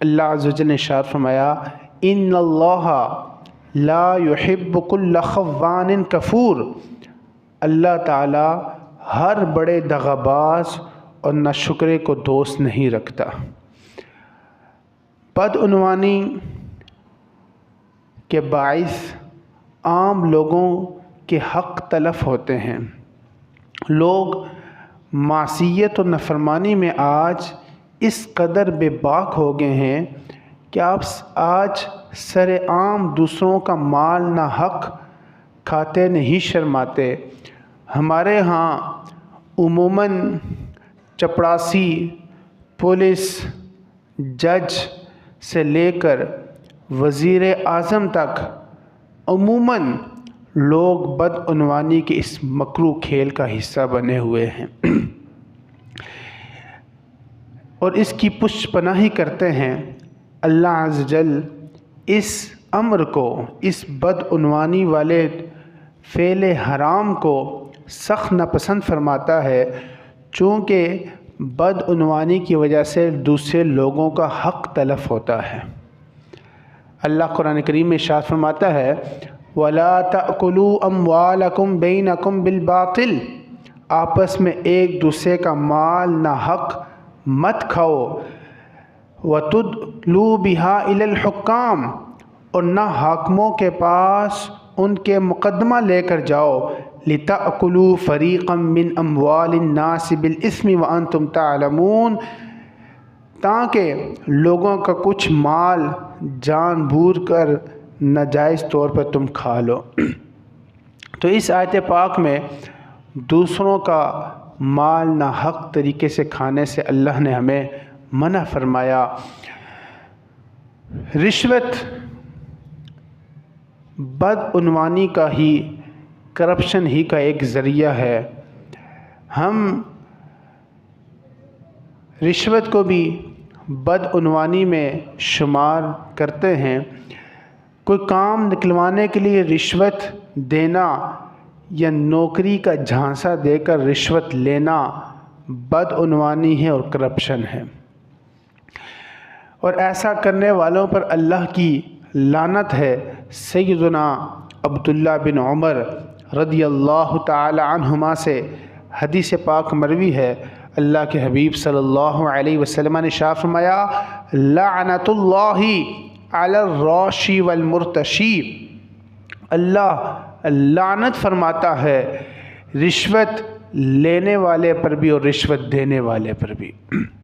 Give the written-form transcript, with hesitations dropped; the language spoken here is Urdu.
اللہ عز و جل نے ارشاد فرمایا ان اللہ لا يحب كل خوان کفور، اللہ تعالی ہر بڑے دغاباز اور ناشکرے کو دوست نہیں رکھتا۔ بدعنوانی کے باعث عام لوگوں کے حق تلف ہوتے ہیں۔ لوگ معصیت و نافرمانی میں آج اس قدر بے باک ہو گئے ہیں کہ آپ آج سر عام دوسروں کا مال ناحق کھاتے نہیں شرماتے۔ ہمارے ہاں عموماً چپڑاسی، پولیس، جج سے لے کر وزیر اعظم تک عموماً لوگ بدعنوانی کے اس مکروہ کھیل کا حصہ بنے ہوئے ہیں اور اس کی پشت پناہی کرتے ہیں۔ اللہ عز و جل اس امر کو، اس بدعنوانی والے فعل حرام کو سخت ناپسند فرماتا ہے، چونکہ بدعنوانی کی وجہ سے دوسرے لوگوں کا حق تلف ہوتا ہے۔ اللہ قرآن کریم میں ارشاد فرماتا ہے وَلَا تَأْكُلُوا أَمْوَالَكُمْ بَيْنَكُمْ بِالْبَاطِلِ، آپس میں ایک دوسرے کا مال ناحق مت کھاؤ، وَتُدْلُوا بِهَا إِلَى الْحُكَّامِ، اور نہ حاکموں کے پاس ان کے مقدمہ لے کر جاؤ، لِتَأْكُلُوا فَرِيقًا مِّنْ أَمْوَالِ النَّاسِ بِالْإِثْمِ وَأَنْتُمْ تَعْلَمُونَ، تاکہ لوگوں کا کچھ مال جان بوجھ کر ناجائز طور پر تم کھا لو۔ تو اس آیت پاک میں دوسروں کا مال ناحق طریقے سے کھانے سے اللہ نے ہمیں منع فرمایا۔ رشوت بدعنوانی کا ہی، کرپشن ہی کا ایک ذریعہ ہے۔ ہم رشوت کو بھی بدعنوانی میں شمار کرتے ہیں۔ کوئی کام نکلوانے کے لیے رشوت دینا یا نوکری کا جھانسا دے کر رشوت لینا بدعنوانی ہے اور کرپشن ہے، اور ایسا کرنے والوں پر اللہ کی لعنت ہے۔ سیدنا عبداللہ بن عمر رضی اللہ تعالی عنہما سے حدیث پاک مروی ہے، اللہ کے حبیب صلی اللہ علیہ وسلم نے ارشاد فرمایا لعنت اللہ علی الراشی والمرتشی، اللہ لعنت فرماتا ہے رشوت لینے والے پر بھی اور رشوت دینے والے پر بھی۔